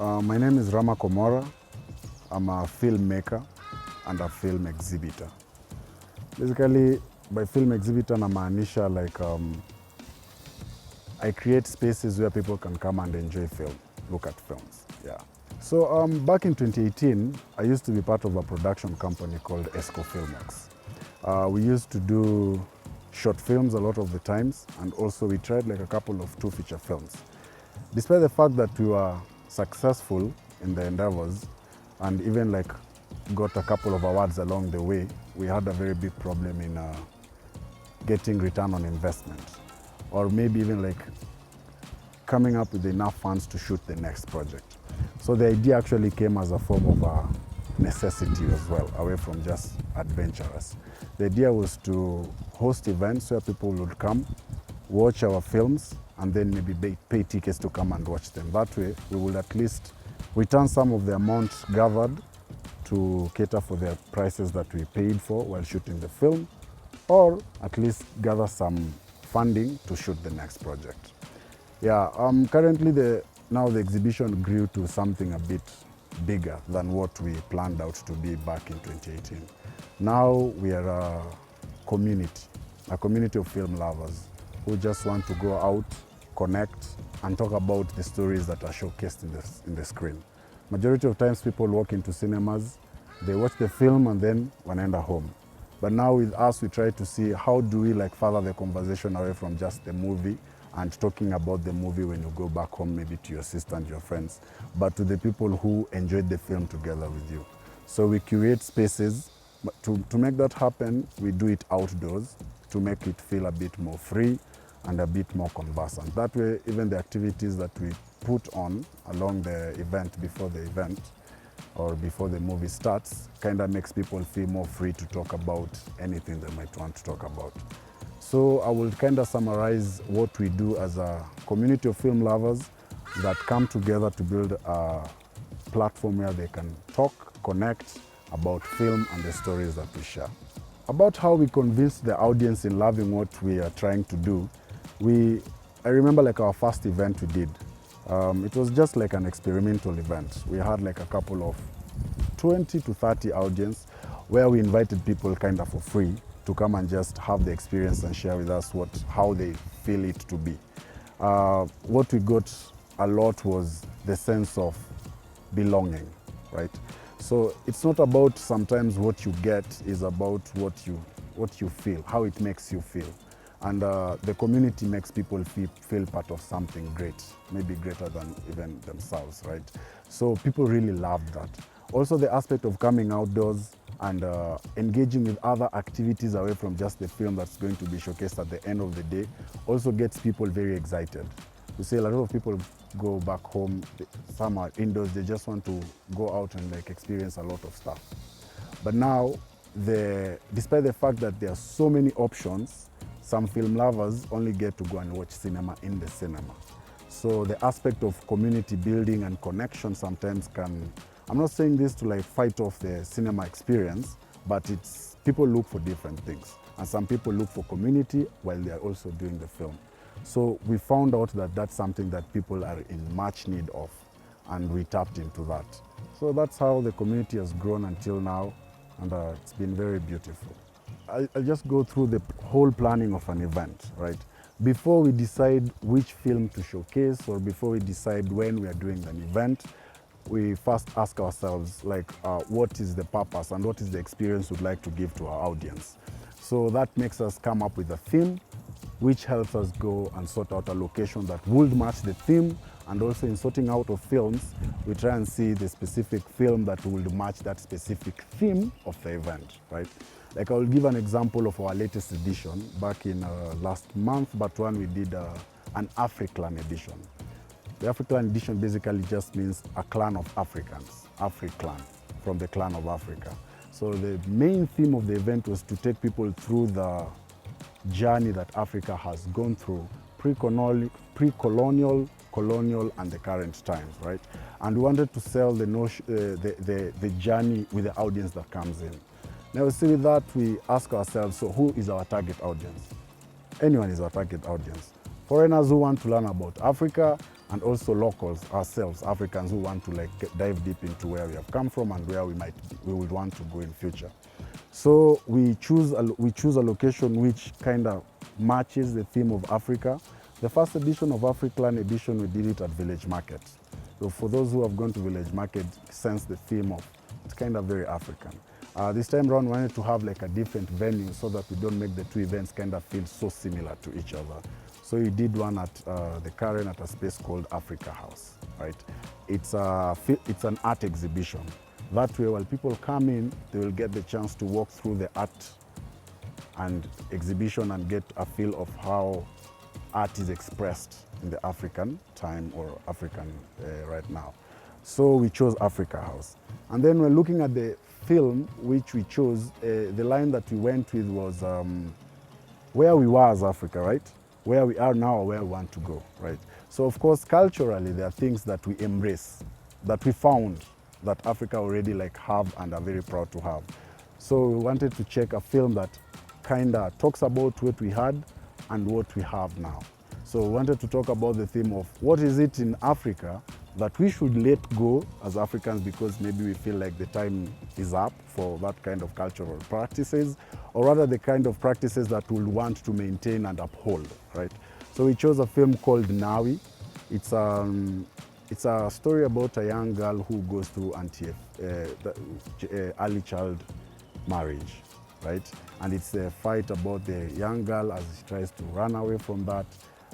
My name is Ramah Komora. I'm a filmmaker and a film exhibitor. Basically, by film exhibitor, namaanisha I create spaces where people can come and enjoy film, look at films. Yeah. So back in 2018, I used to be part of a production company called Filmmakers. We used to do short films a lot of the times, and also we tried like a couple of 2 feature films. Despite the fact that we were successful in the endeavors and even like got a couple of awards along the way, we had a very big problem in getting return on investment, or maybe even like coming up with enough funds to shoot the next project. So the idea actually came as a form of a necessity as well, away from just adventurous. The idea was to host events where people would come, watch our films, and then maybe pay tickets to come and watch them. That way, we will at least return some of the amount gathered to cater for the prices that we paid for while shooting the film, or at least gather some funding to shoot the next project. Yeah, currently now the exhibition grew to something a bit bigger than what we planned out to be back in 2018. Now we are a community of film lovers who just want to go out, connect, and talk about the stories that are showcased in the screen. Majority of times people walk into cinemas, they watch the film and then wanaenda home. But now with us, we try to see how do we like further the conversation away from just the movie and talking about the movie when you go back home, maybe to your sister and your friends, but to the people who enjoyed the film together with you. So we curate spaces. To make that happen, we do it outdoors to make it feel a bit more free and a bit more conversant. That way, even the activities that we put on along the event before the event or before the movie starts kind of makes people feel more free to talk about anything they might want to talk about. So I will kind of summarize what we do as a community of film lovers that come together to build a platform where they can talk, connect about film and the stories that we share. About how we convince the audience in loving what we are trying to do, I remember like our first event we did. It was just like an experimental event. We had like a couple of 20 to 30 audience where we invited people kind of for free to come and just have the experience and share with us how they feel it to be. What we got a lot was the sense of belonging, right? So it's not about sometimes what you get, is about what you feel, how it makes you feel. And the community makes people feel part of something great, maybe greater than even themselves, right? So people really love that. Also the aspect of coming outdoors and engaging with other activities away from just the film that's going to be showcased at the end of the day also gets people very excited. You see a lot of people go back home, some are indoors, they just want to go out and like experience a lot of stuff. But now, despite the fact that there are so many options, some film lovers only get to go and watch cinema in the cinema. So the aspect of community building and connection sometimes I'm not saying this to like fight off the cinema experience, but people look for different things. And some people look for community while they are also doing the film. So we found out that that's something that people are in much need of, and we tapped into that. So that's how the community has grown until now, and it's been very beautiful. I'll just go through the whole planning of an event, right? Before we decide which film to showcase or before we decide when we are doing an event, we first ask ourselves what is the purpose and what is the experience we'd like to give to our audience. So that makes us come up with a theme, which helps us go and sort out a location that would match the theme. And also in sorting out of films, we try and see the specific film that will match that specific theme of the event, right? Like I will give an example of our latest edition back in last month, but one we did an Africlan edition. The Africlan edition basically just means a clan of Africans, Africlan, from the clan of Africa. So the main theme of the event was to take people through the journey that Africa has gone through, pre-colonial, colonial, and the current times, right? And we wanted to sell the journey with the audience that comes in. Now, see, with that, we ask ourselves, so who is our target audience? Anyone is our target audience. Foreigners who want to learn about Africa, and also locals ourselves, Africans who want to like dive deep into where we have come from and where we would want to go in future. So we choose a location which kind of matches the theme of Africa. The first edition of Africlan edition, we did it at Village Market. So for those who have gone to Village Market, sense the theme of, it's kind of very African. This time around, we wanted to have like a different venue so that we don't make the two events kind of feel so similar to each other. So we did one at the Karen at a space called Africa House, right? It's an art exhibition. That way, while people come in, they will get the chance to walk through the art and exhibition and get a feel of how art is expressed in the African time or African right now. So we chose Africa House. And then we're looking at the film which we chose, the line that we went with was where we were as Africa, right? Where we are now or where we want to go, right? So of course, culturally, there are things that we embrace, that we found that Africa already like have and are very proud to have. So we wanted to check a film that kind of talks about what we had and what we have now. So we wanted to talk about the theme of what is it in Africa that we should let go as Africans because maybe we feel like the time is up for that kind of cultural practices, or rather the kind of practices that we'll want to maintain and uphold, right? So we chose a film called Nawi. It's a story about a young girl who goes through early child marriage, right? And it's a fight about the young girl as she tries to run away from that.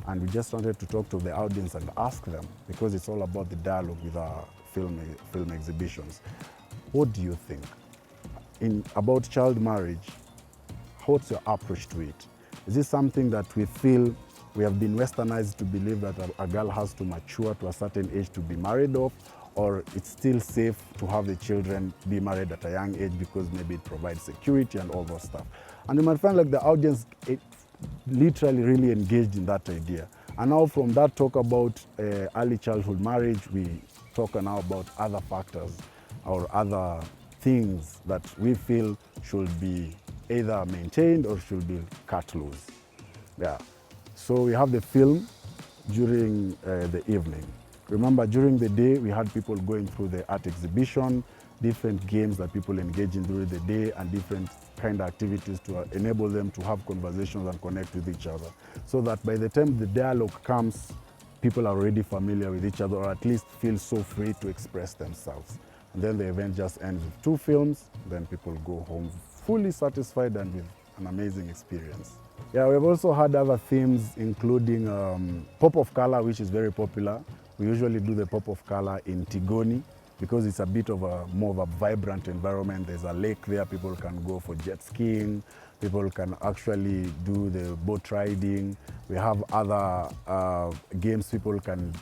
And we just wanted to talk to the audience and ask them, because it's all about the dialogue with our film exhibitions. What do you think about child marriage? What's your approach to it? Is this something that we feel we have been westernized to believe that a girl has to mature to a certain age to be married off, or it's still safe to have the children be married at a young age because maybe it provides security and all that stuff? And you might find like the audience literally really engaged in that idea. And now from that talk about early childhood marriage, we talk now about other factors or other things that we feel should be either maintained or should be cut loose. Yeah. So we have the film during the evening. Remember, during the day, we had people going through the art exhibition, different games that people engage in during the day, and different kind of activities to enable them to have conversations and connect with each other. So that by the time the dialogue comes, people are already familiar with each other, or at least feel so free to express themselves. And then the event just ends with 2 films, then people go home fully satisfied and with an amazing experience. Yeah, we've also had other themes, including Pop of Color, which is very popular. We usually do the Pop of Color in Tigoni because it's a bit of more of a vibrant environment. There's a lake there, people can go for jet skiing, people can actually do the boat riding. We have other games people can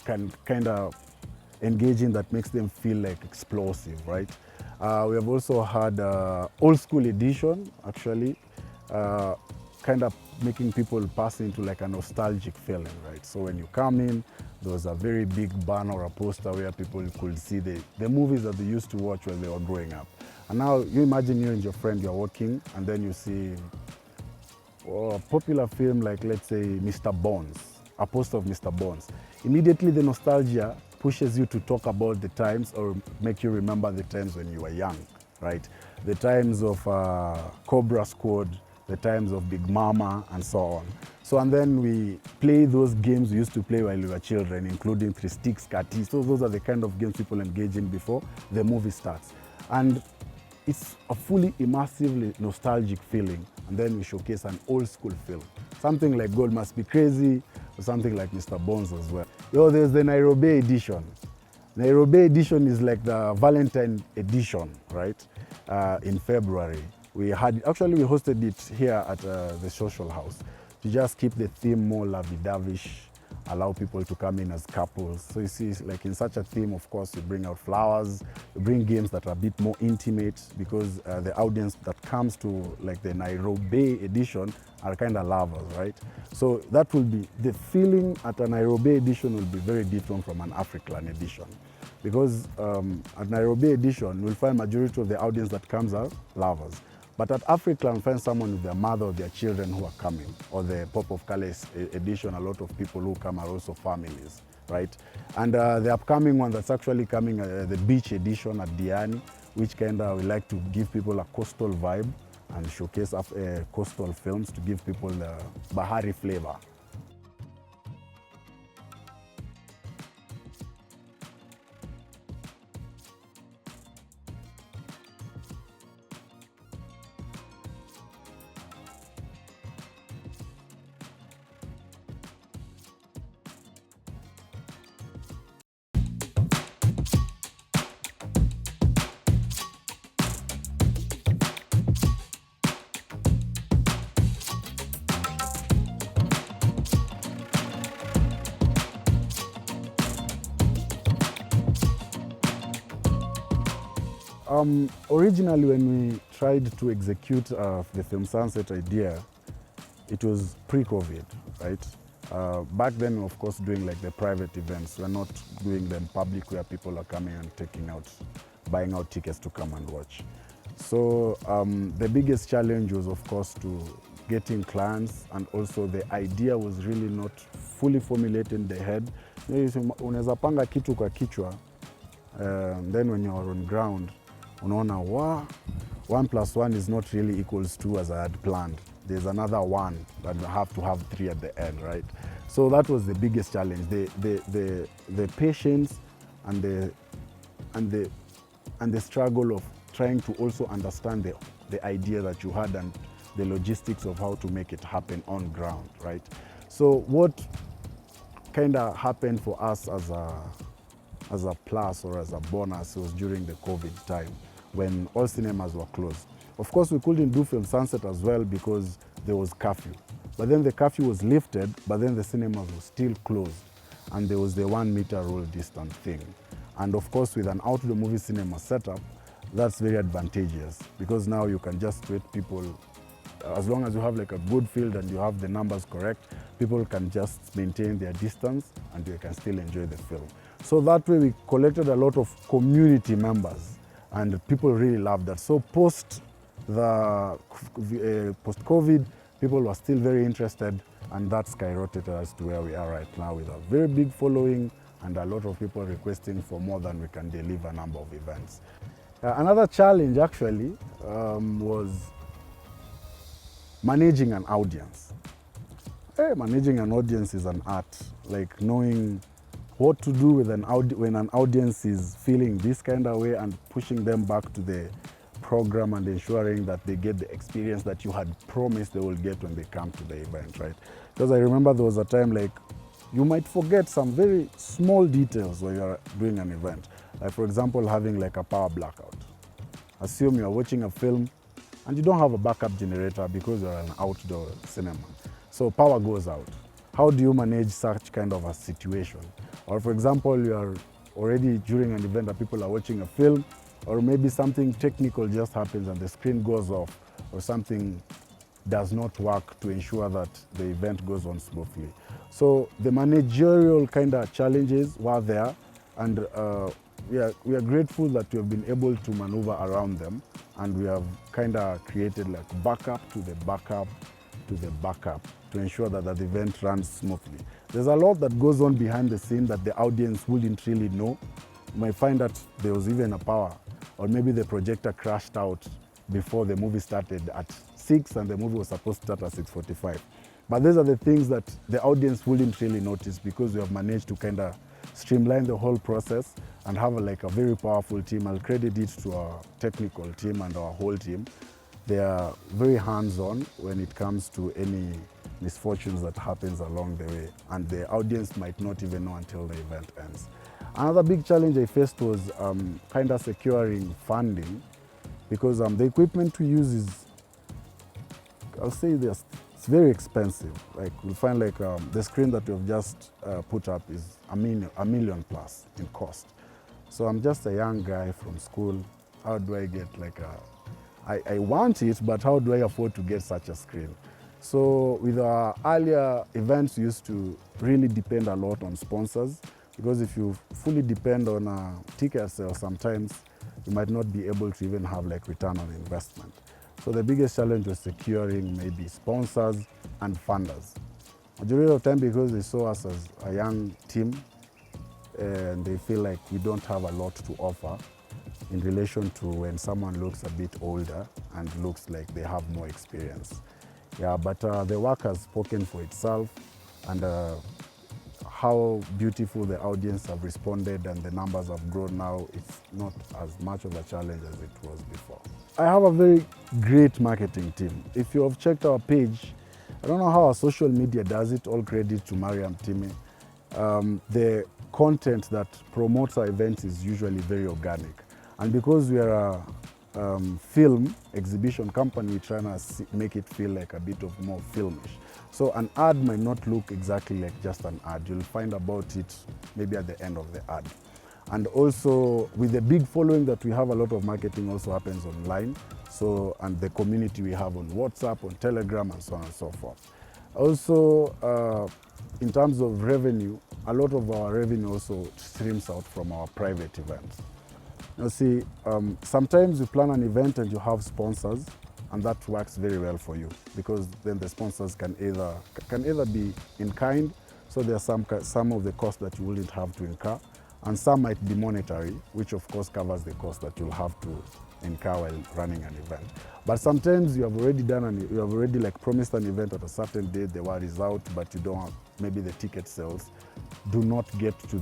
kind of engage in that makes them feel like explosive, right? We have also had old school edition, actually, kind of making people pass into like a nostalgic feeling, right? So when you come in, there was a very big banner or a poster where people could see the movies that they used to watch when they were growing up. And now you imagine you and your friend, you're walking, and then you see a popular film like, let's say, Mr. Bones, a poster of Mr. Bones. Immediately the nostalgia pushes you to talk about the times or make you remember the times when you were young, right? The times of Cobra Squad, the times of Big Mama, and so on. So, and then we play those games we used to play while we were children, including Three Sticks, Kati. So those are the kind of games people engage in before the movie starts. And it's a fully immersive, nostalgic feeling. And then we showcase an old school film. Something like Gold Must Be Crazy, or something like Mr. Bones as well. There's the Nairobi edition. Nairobi edition is like the Valentine edition, right? In February. We hosted it here at the Social House to just keep the theme more lovey-dovey, allow people to come in as couples. So you see, like in such a theme, of course, you bring out flowers, you bring games that are a bit more intimate because the audience that comes to like the Nairobi edition are kind of lovers, right? So that will be, the feeling at a Nairobi edition will be very different from an African edition. Because at Nairobi edition, you'll find majority of the audience that comes are lovers. But at Africa, you'll find someone with their mother or their children who are coming. Or the Pop of Color edition, a lot of people who come are also families, right? And the upcoming one that's actually coming, the beach edition at Diani, which kind of we like to give people a coastal vibe and showcase coastal films to give people the Bahari flavor. Originally, when we tried to execute the Film Sunset idea, it was pre-COVID, right? Back then, of course, doing like the private events. We're not doing them public where people are coming and buying out tickets to come and watch. So the biggest challenge was, of course, to getting clients, and also the idea was really not fully formulated in the head. Unaweza panga kitu kwa kichwa, then when you're on ground, unaona, 1 + 1 is not really equals 2 as I had planned. There's another 1 that I have to have 3 at the end, right? So that was the biggest challenge, the patience and the struggle of trying to also understand the idea that you had and the logistics of how to make it happen on ground, right? So what kind of happened for us as a plus or as a bonus was during the COVID time when all cinemas were closed. Of course, we couldn't do Film Sunset as well because there was curfew. But then the curfew was lifted, but then the cinemas were still closed. And there was the 1 meter rule distance thing. And of course, with an outdoor movie cinema setup, that's very advantageous because now you can just treat people, as long as you have like a good field and you have the numbers correct, people can just maintain their distance and they can still enjoy the film. So that way we collected a lot of community members and people really loved that. So post-COVID, people were still very interested, and that skyrocketed us to where we are right now with a very big following and a lot of people requesting for more than we can deliver number of events. Another challenge actually was managing an audience. Managing an audience is an art, like knowing what to do with when an audience is feeling this kind of way and pushing them back to the program and ensuring that they get the experience that you had promised they will get when they come to the event, right? Because I remember there was a time like you might forget some very small details when you're doing an event. Like for example, having like a power blackout. Assume you're watching a film and you don't have a backup generator because you're an outdoor cinema. So power goes out. How do you manage such kind of a situation? Or for example, you are already during an event that people are watching a film, or maybe something technical just happens and the screen goes off, or something does not work to ensure that the event goes on smoothly. So the managerial kind of challenges were there, and we are grateful that we have been able to maneuver around them, and we have kind of created like backup to the backup to the backup to ensure that the event runs smoothly. There's a lot that goes on behind the scene that the audience wouldn't really know. You might find that there was even a power, or maybe the projector crashed out before the movie started at 6 and the movie was supposed to start at 6:45. But these are the things that the audience wouldn't really notice because we have managed to kind of streamline the whole process and have like a very powerful team. I'll credit it to our technical team and our whole team. They are very hands-on when it comes to any misfortunes that happens along the way, and the audience might not even know until the event ends. Another big challenge I faced was kind of securing funding, because the equipment we use is, I'll say this, it's very expensive. Like we'll find like the screen that we've just put up is a million plus in cost. So I'm just a young guy from school. How do I get like I want it, but how do I afford to get such a screen? So with our earlier events, we used to really depend a lot on sponsors, because if you fully depend on a ticket sale, sometimes you might not be able to even have like return on investment. So the biggest challenge was securing maybe sponsors and funders. Majority of the time, because they saw us as a young team, and they feel like we don't have a lot to offer in relation to when someone looks a bit older and looks like they have more experience. Yeah, but the work has spoken for itself, and how beautiful the audience have responded and the numbers have grown now, it's not as much of a challenge as it was before. I have a very great marketing team. If you have checked our page, I don't know how our social media does it, all credit to Mariam Time. The content that promotes our events is usually very organic. And because we are a film exhibition company, we're trying to make it feel like a bit of more filmish. So an ad might not look exactly like just an ad. You'll find about it maybe at the end of the ad. And also with the big following that we have, a lot of marketing also happens online. So, and the community we have on WhatsApp, on Telegram, and so on and so forth. Also, in terms of revenue, a lot of our revenue also streams out from our private events. Now see, sometimes you plan an event and you have sponsors, and that works very well for you, because then the sponsors can either be in kind, so there are some of the costs that you wouldn't have to incur, and some might be monetary, which of course covers the cost that you'll have to incur while running an event. But sometimes you have already like promised an event at a certain date, the word is out, but you don't have, maybe the ticket sales do not get to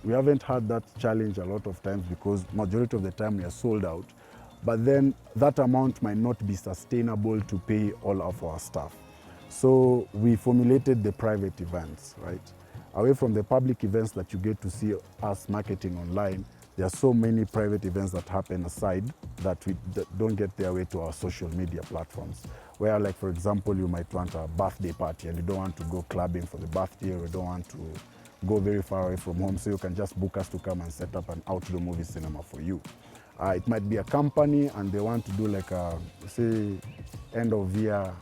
we haven't had that challenge a lot of times, because majority of the time we are sold out, but then that amount might not be sustainable to pay all of our staff. So we formulated the private events, right? Away from the public events that you get to see us marketing online, there are so many private events that happen aside that don't get their way to our social media platforms. Where, like, for example, you might want a birthday party and you don't want to go clubbing for the birthday, or you don't want to go very far away from home, so you can just book us to come and set up an outdoor movie cinema for you. It might be a company and they want to do like a, say, end of year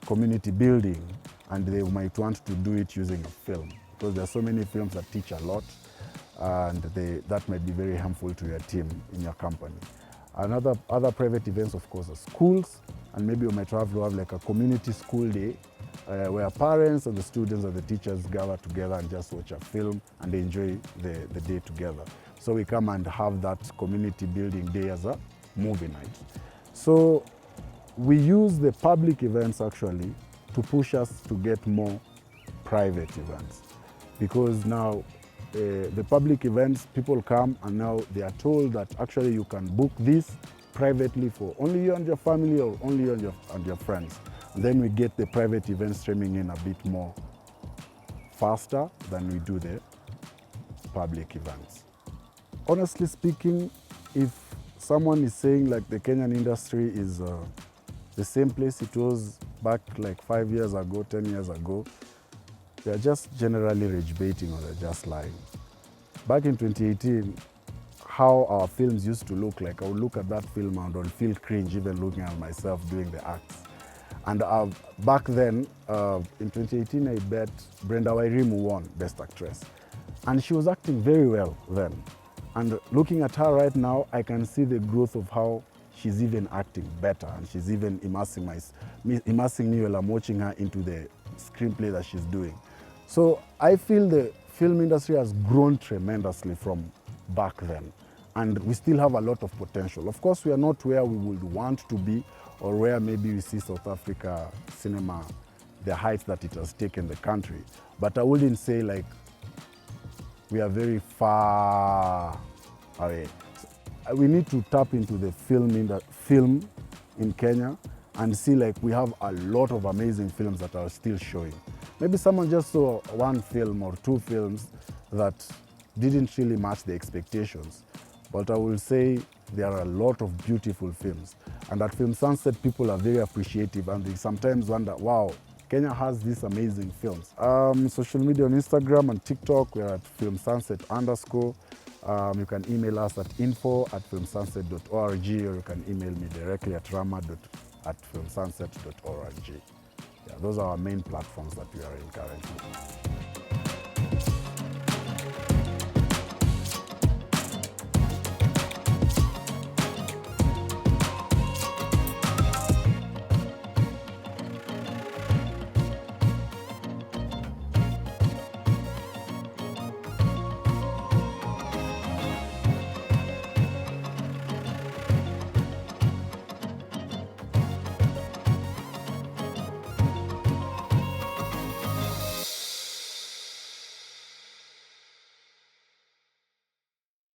community building, and they might want to do it using a film, because there are so many films that teach a lot, and that might be very harmful to your team in your company. Other private events, of course, are schools, and maybe you might have to have like a community school day where parents and the students and the teachers gather together and just watch a film and they enjoy the day together. So we come and have that community building day as a movie night. So we use the public events actually to push us to get more private events, because now the public events, people come and now they are told that actually you can book this privately for only you and your family, or only you and your friends. And then we get the private events streaming in a bit more faster than we do the public events. Honestly speaking, if someone is saying like the Kenyan industry is the same place it was back like 5 years ago, 10 years ago, they're just generally rage baiting, or they're just lying. Back in 2018, how our films used to look like, I would look at that film and I'd feel cringe even looking at myself doing the acts. And back then, in 2018, I bet Brenda Wairimu won Best Actress. And she was acting very well then. And looking at her right now, I can see the growth of how she's even acting better, and she's even immersing me while I'm watching her into the screenplay that she's doing. So I feel the film industry has grown tremendously from back then, and we still have a lot of potential. Of course, we are not where we would want to be, or where maybe we see South Africa cinema, the heights that it has taken the country. But I wouldn't say like we are very far away. So we need to tap into the film in Kenya and see like we have a lot of amazing films that are still showing. Maybe someone just saw one film or two films that didn't really match the expectations. But I will say there are a lot of beautiful films. And at Film Sunset, people are very appreciative, and they sometimes wonder, wow, Kenya has these amazing films. Social media on Instagram and TikTok, we're at filmsunset_. You can email us at info@filmsunset.org, or you can email me directly at ramah@filmsunset.org. Yeah, those are our main platforms that we are in currently.